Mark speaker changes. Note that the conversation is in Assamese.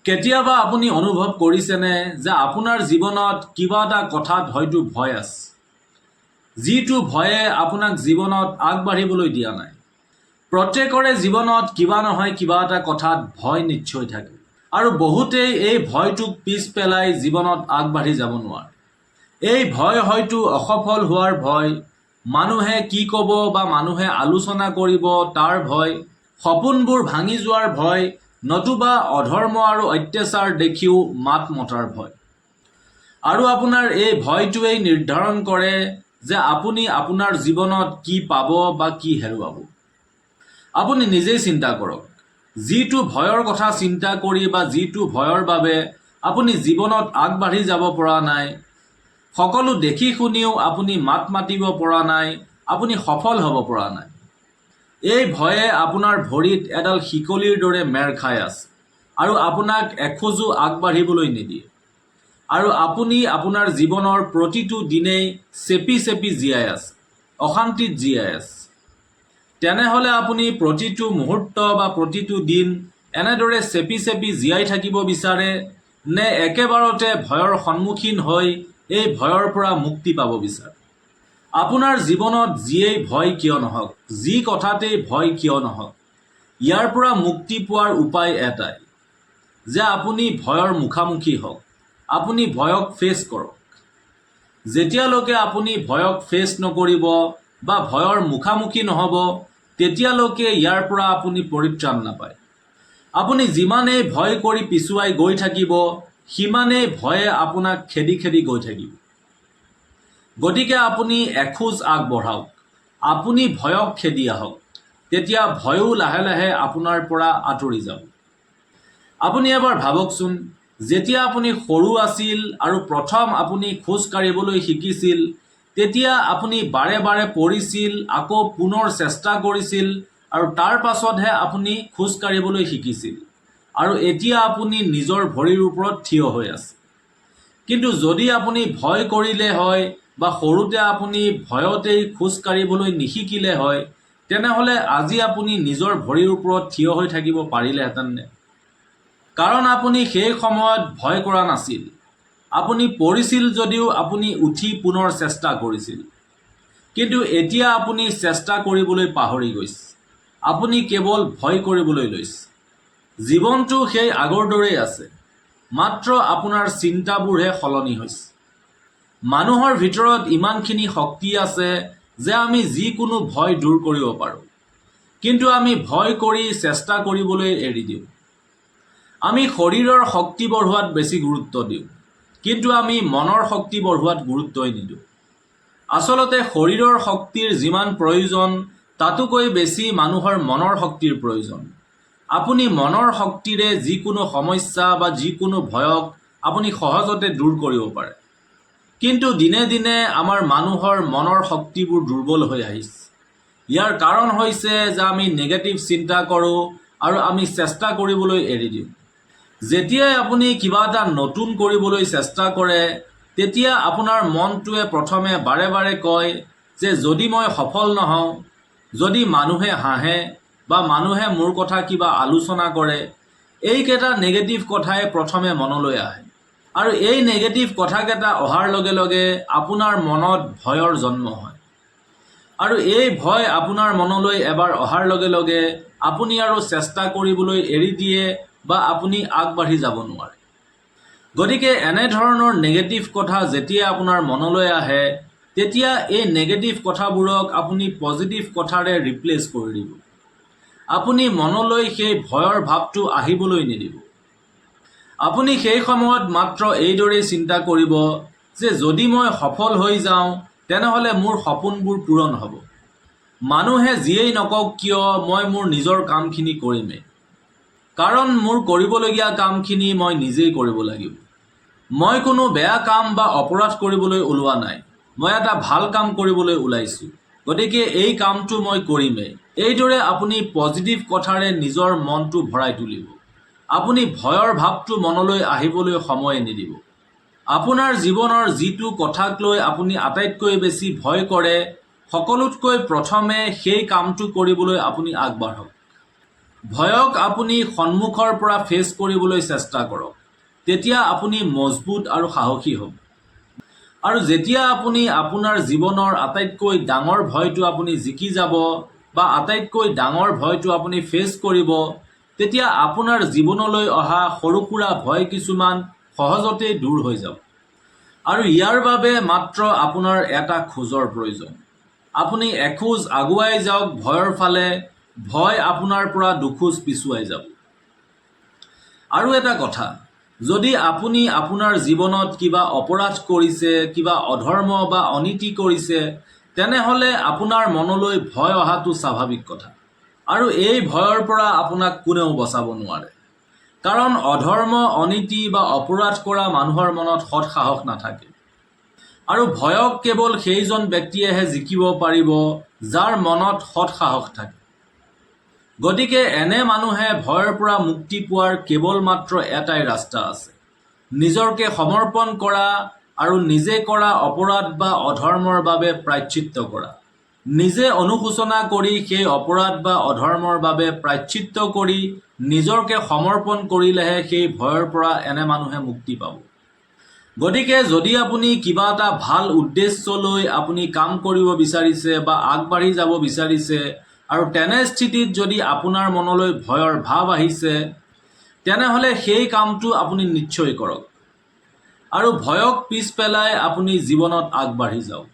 Speaker 1: কেতিয়াবা আপুনি অনুভৱ কৰিছেনে যে আপোনাৰ জীৱনত কিবা এটা কথাত হয়তো ভয় আছে, যিটো ভয়ে আপোনাক জীৱনত আগবাঢ়িবলৈ দিয়া নাই। প্ৰত্যেকৰে জীৱনত কিবা নহয় কিবা এটা কথাত ভয় নিশ্চয় থাকে, আৰু বহুতেই এই ভয়টোক পিছ পেলাই জীৱনত আগবাঢ়ি যাব নোৱাৰে। এই ভয় হয়তো অসফল হোৱাৰ ভয়, মানুহে কি ক'ব বা মানুহে আলোচনা কৰিব তাৰ ভয়, সপোনবোৰ ভাঙি যোৱাৰ ভয়, নতুবা অধৰ্ম আৰু অত্যাচাৰ দেখিও মাত মতাৰ ভয়। আৰু আপোনাৰ এই ভয়টোৱেই নিৰ্ধাৰণ কৰে যে আপুনি আপোনাৰ জীৱনত কি পাব বা কি হেৰুৱাব। আপুনি নিজেই চিন্তা কৰক, যিটো ভয়ৰ কথা চিন্তা কৰি বা যিটো ভয়ৰ বাবে আপুনি জীৱনত আগবাঢ়ি যাব পৰা নাই, সকলো দেখি শুনিও আপুনি মাত মাতিব পৰা নাই, আপুনি সফল হ'ব পৰা নাই। এই ভয়ে আপোনাৰ ভৰিত এডাল শিকলিৰ দৰে মেৰ খাই আছে আৰু আপোনাক এখোজো আগবাঢ়িবলৈ নিদিয়ে। আৰু আপুনি আপোনাৰ জীৱনৰ প্ৰতিটো দিনেই চেপি চেপি জীয়াই আছে, অশান্তিত জীয়াই আছে। তেনেহ'লে আপুনি প্ৰতিটো মুহূৰ্ত বা প্ৰতিটো দিন এনেদৰে চেপি চেপি জীয়াই থাকিব বিচাৰে, নে একেবাৰতে ভয়ৰ সন্মুখীন হৈ এই ভয়ৰ পৰা মুক্তি পাব বিচাৰে? আপোনাৰ জীৱনত যিয়েই ভয় কিয় নহওক, যি কথাতেই ভয় কিয় নহওক, ইয়াৰ পৰা মুক্তি পোৱাৰ উপায় এটাই, যে আপুনি ভয়ৰ মুখামুখি হওক, আপুনি ভয়ক ফেচ কৰক। যেতিয়ালৈকে আপুনি ভয়ক ফেচ নকৰিব বা ভয়ৰ মুখামুখি নহ'ব, তেতিয়ালৈকে ইয়াৰ পৰা আপুনি পৰিত্ৰাণ নাপায়। আপুনি যিমানেই ভয় কৰি পিছুৱাই গৈ থাকিব, সিমানেই ভয়ে আপোনাক খেদি খেদি গৈ থাকিব। গতিকে আপুনি এখোজ আগবঢ়াওক, আপুনি ভয়ক খেদি আহক, তেতিয়া ভয়ো লাহে লাহে আপোনাৰ পৰা আঁতৰি যাব। আপুনি এবাৰ ভাবকচোন, যেতিয়া আপুনি সৰু আছিল আৰু প্ৰথম আপুনি খোজ কাঢ়িবলৈ শিকিছিল, তেতিয়া আপুনি বাৰে বাৰে পৰিছিল, আকৌ পুনৰ চেষ্টা কৰিছিল, আৰু তাৰ পাছতহে আপুনি খোজ কাঢ়িবলৈ শিকিছিল। আৰু এতিয়া আপুনি নিজৰ ভৰিৰ ওপৰত থিয় হৈ আছে। কিন্তু যদি আপুনি ভয় কৰিলে হয় বা সৰুতে আপুনি ভয়তেই খোজ কাঢ়িবলৈ নিশিকিলে হয়, তেনেহ'লে আজি আপুনি নিজৰ ভৰিৰ ওপৰত থিয় হৈ থাকিব পাৰিলেহেঁতেননে? কাৰণ আপুনি সেই সময়ত ভয় কৰা নাছিল। আপুনি পৰিছিল যদিও আপুনি উঠি পুনৰ চেষ্টা কৰিছিল। কিন্তু এতিয়া আপুনি চেষ্টা কৰিবলৈ পাহৰি গৈছে, আপুনি কেৱল ভয় কৰিবলৈ লৈছে। জীৱনটো সেই আগৰ দৰেই আছে, মাত্ৰ আপোনাৰ চিন্তাবোৰহে সলনি হৈছে। মানুহৰ ভিতৰত ইমানখিনি শক্তি আছে যে আমি যিকোনো ভয় দূৰ কৰিব পাৰোঁ, কিন্তু আমি ভয় কৰি চেষ্টা কৰিবলৈ এৰি দিওঁ। আমি শৰীৰৰ শক্তি বঢ়োৱাত বেছি গুৰুত্ব দিওঁ, কিন্তু আমি মনৰ শক্তি বঢ়োৱাত গুৰুত্বই নিদিওঁ। আচলতে শৰীৰৰ শক্তিৰ যিমান প্ৰয়োজন, তাতোকৈ বেছি মানুহৰ মনৰ শক্তিৰ প্ৰয়োজন। আপুনি মনৰ শক্তিৰে যিকোনো সমস্যা বা যিকোনো ভয়ক আপুনি সহজতে দূৰ কৰিব পাৰে। কিন্তু দিনে দিনে আমাৰ মানুহৰ মনৰ শক্তিবোৰ দুৰ্বল হৈ আহিছে। ইয়াৰ কাৰণ হৈছে যে আমি নেগেটিভ চিন্তা কৰোঁ আৰু আমি চেষ্টা কৰিবলৈ এৰি দিওঁ। যেতিয়াই আপুনি কিবা এটা নতুন কৰিবলৈ চেষ্টা কৰে, তেতিয়া আপোনাৰ মনটোৱে প্ৰথমে বাৰে বাৰে কয় যে যদি মই সফল নহওঁ, যদি মানুহে হাঁহে বা মানুহে মোৰ কথা কিবা আলোচনা কৰে, এইকেইটা নেগেটিভ কথাই প্ৰথমে মনলৈ আহে। আৰু এই নেগেটিভ কথাকেইটা অহাৰ লগে লগে আপোনাৰ মনত ভয়ৰ জন্ম হয়। আৰু এই ভয় আপোনাৰ মনলৈ এবাৰ অহাৰ লগে লগে আপুনি আৰু চেষ্টা কৰিবলৈ এৰি দিয়ে বা আপুনি আগবাঢ়ি যাব নোৱাৰে। গতিকে এনেধৰণৰ নেগেটিভ কথা যেতিয়া আপোনাৰ মনলৈ আহে, তেতিয়া এই নেগেটিভ কথাবোৰক আপুনি পজিটিভ কথাৰে ৰিপ্লেচ কৰি দিব। আপুনি মনলৈ সেই ভয়ৰ ভাৱটো আহিবলৈ নিদিব। আপুনি সেই সময়ত মাত্ৰ এইদৰেই চিন্তা কৰিব যে যদি মই সফল হৈ যাওঁ, তেনেহ'লে মোৰ সপোনবোৰ পূৰণ হ'ব। মানুহে যিয়েই নকওক কিয়, মই মোৰ নিজৰ কামখিনি কৰিমেই। কাৰণ মোৰ কৰিবলগীয়া কামখিনি মই নিজেই কৰিব লাগিব। মই কোনো বেয়া কাম বা অপৰাধ কৰিবলৈ ওলোৱা নাই, মই এটা ভাল কাম কৰিবলৈ ওলাইছোঁ। গতিকে এই কামটো মই কৰিমেই। এইদৰে আপুনি পজিটিভ কথাৰে নিজৰ মনটো ভৰাই তুলিব। আপুনি ভয়ৰ ভাৱটো মনলৈ আহিবলৈ সময় নিদিব। আপোনাৰ জীৱনৰ যিটো কথাক লৈ আপুনি আটাইতকৈ বেছি ভয় কৰে, সকলোতকৈ প্ৰথমে সেই কামটো কৰিবলৈ আপুনি আগবাঢ়ক। ভয়ক আপুনি সন্মুখৰ পৰা ফেচ কৰিবলৈ চেষ্টা কৰক। তেতিয়া আপুনি মজবুত আৰু সাহসী হ'ব। আৰু যেতিয়া আপুনি আপোনাৰ জীৱনৰ আটাইতকৈ ডাঙৰ ভয়টো আপুনি জিকি যাব বা আটাইতকৈ ডাঙৰ ভয়টো আপুনি ফেচ কৰিব, তেতিয়া আপোনাৰ জীৱনলৈ অহা সৰু সুৰা ভয় কিছুমান সহজতেই দূৰ হৈ যাব। আৰু ইয়াৰ বাবে মাত্ৰ আপোনাৰ এটা খোজৰ প্ৰয়োজন। আপুনি এখোজ আগুৱাই যাওক ভয়ৰ ফালে, ভয় আপোনাৰ পৰা দুখোজ পিছুৱাই যাব। আৰু এটা কথা, যদি আপুনি আপোনাৰ জীৱনত কিবা অপৰাধ কৰিছে, কিবা অধৰ্ম বা অনীতি কৰিছে, তেনেহ'লে আপোনাৰ মনলৈ ভয় অহাটো স্বাভাৱিক কথা। আৰু এই ভয়ৰ পৰা আপোনাক কোনেও বচাব নোৱাৰে। কাৰণ অধৰ্ম, অনীতি বা অপৰাধ কৰা মানুহৰ মনত সৎ সাহস নাথাকে। আৰু ভয়ক কেৱল সেইজন ব্যক্তিয়েহে জিকিব পাৰিব যাৰ মনত সৎ সাহস থাকে। গতিকে এনে মানুহে ভয়ৰ পৰা মুক্তি পোৱাৰ কেৱল মাত্ৰ এটাই ৰাস্তা আছে, নিজকে সমৰ্পণ কৰা আৰু নিজে কৰা অপৰাধ বা অধৰ্মৰ বাবে প্ৰায়শ্চিত্ত কৰা। নিজে অনুশোচনা কৰি সেই অপৰাধ বা অধৰ্মৰ বাবে প্ৰায়শ্চিত্ত কৰি নিজকে সমৰ্পণ কৰিলেহে সেই ভয়ৰ পৰা এনে মানুহে মুক্তি পাব। গতিকে যদি আপুনি কিবা এটা ভাল উদ্দেশ্য লৈ আপুনি কাম কৰিব বিচাৰিছে বা আগবাঢ়ি যাব বিচাৰিছে, আৰু তেনে স্থিতিত যদি আপোনাৰ মনলৈ ভয়ৰ ভাৱ আহিছে, তেনেহ'লে সেই কামটো আপুনি নিশ্চয় কৰক। আৰু ভয়ক পিছ পেলাই আপুনি জীৱনত আগবাঢ়ি যাওক।